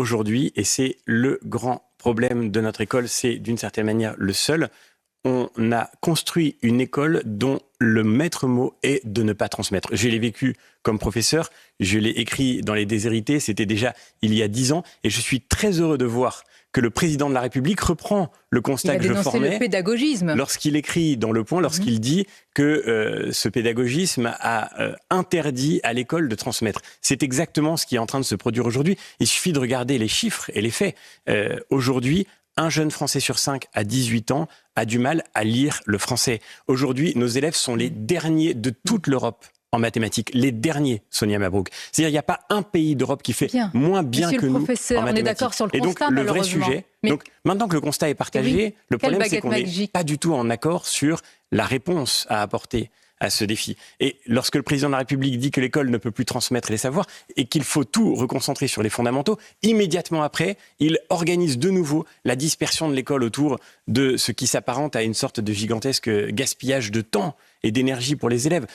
aujourd'hui, et c'est le grand problème de notre école, c'est d'une certaine manière le seul, on a construit une école dont le maître mot est de ne pas transmettre. Je l'ai vécu comme professeur, je l'ai écrit dans Les Déshérités, c'était déjà il y a 10 ans, et je suis très heureux de voir que le président de la République reprend le constat que je formais le pédagogisme. Lorsqu'il écrit dans Le Point, lorsqu'il dit que ce pédagogisme a interdit à l'école de transmettre. C'est exactement ce qui est en train de se produire aujourd'hui. Il suffit de regarder les chiffres et les faits. Aujourd'hui, un jeune Français sur 5 à 18 ans a du mal à lire le français. Aujourd'hui, nos élèves sont les derniers de toute l'Europe en mathématiques. Les derniers, Sonia Mabrouk. C'est-à-dire qu'il n'y a pas un pays d'Europe qui fait moins bien que nous en mathématiques. On est d'accord sur le constat, et donc, le vrai sujet... Donc, maintenant que le constat est partagé, le problème, c'est qu'on n'est pas du tout en accord sur la réponse à apporter à ce défi. Et lorsque le président de la République dit que l'école ne peut plus transmettre les savoirs et qu'il faut tout reconcentrer sur les fondamentaux, immédiatement après, il organise de nouveau la dispersion de l'école autour de ce qui s'apparente à une sorte de gigantesque gaspillage de temps et d'énergie pour les élèves.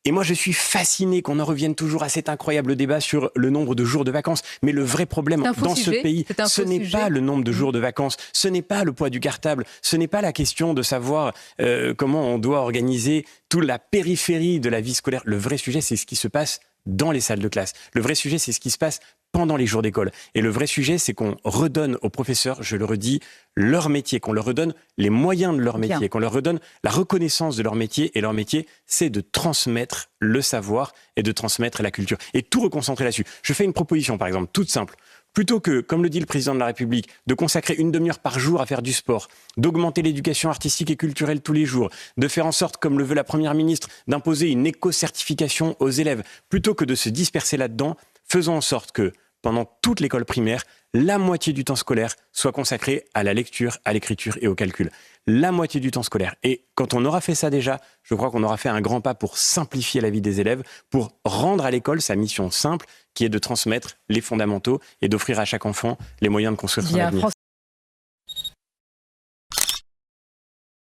Et moi, je suis fasciné qu'on en revienne toujours à cet incroyable débat sur le nombre de jours de vacances. Mais le vrai problème dans ce pays, ce n'est pas le nombre de jours de vacances, ce n'est pas le poids du cartable, ce n'est pas la question de savoir comment on doit organiser toute la périphérie de la vie scolaire. Le vrai sujet, c'est ce qui se passe dans les salles de classe. Le vrai sujet, c'est ce qui se passe pendant les jours d'école. Et le vrai sujet, c'est qu'on redonne aux professeurs, je le redis, leur métier, qu'on leur redonne les moyens de leur métier, qu'on leur redonne la reconnaissance de leur métier. Et leur métier, c'est de transmettre le savoir et de transmettre la culture. Et tout reconcentrer là-dessus. Je fais une proposition, par exemple, toute simple. Plutôt que, comme le dit le président de la République, de consacrer une demi-heure par jour à faire du sport, d'augmenter l'éducation artistique et culturelle tous les jours, de faire en sorte, comme le veut la Première ministre, d'imposer une éco-certification aux élèves, plutôt que de se disperser là-dedans, faisons en sorte que, pendant toute l'école primaire, la moitié du temps scolaire soit consacrée à la lecture, à l'écriture et au calcul. La moitié du temps scolaire. Et quand on aura fait ça déjà, je crois qu'on aura fait un grand pas pour simplifier la vie des élèves, pour rendre à l'école sa mission simple, qui est de transmettre les fondamentaux et d'offrir à chaque enfant les moyens de construire son avenir.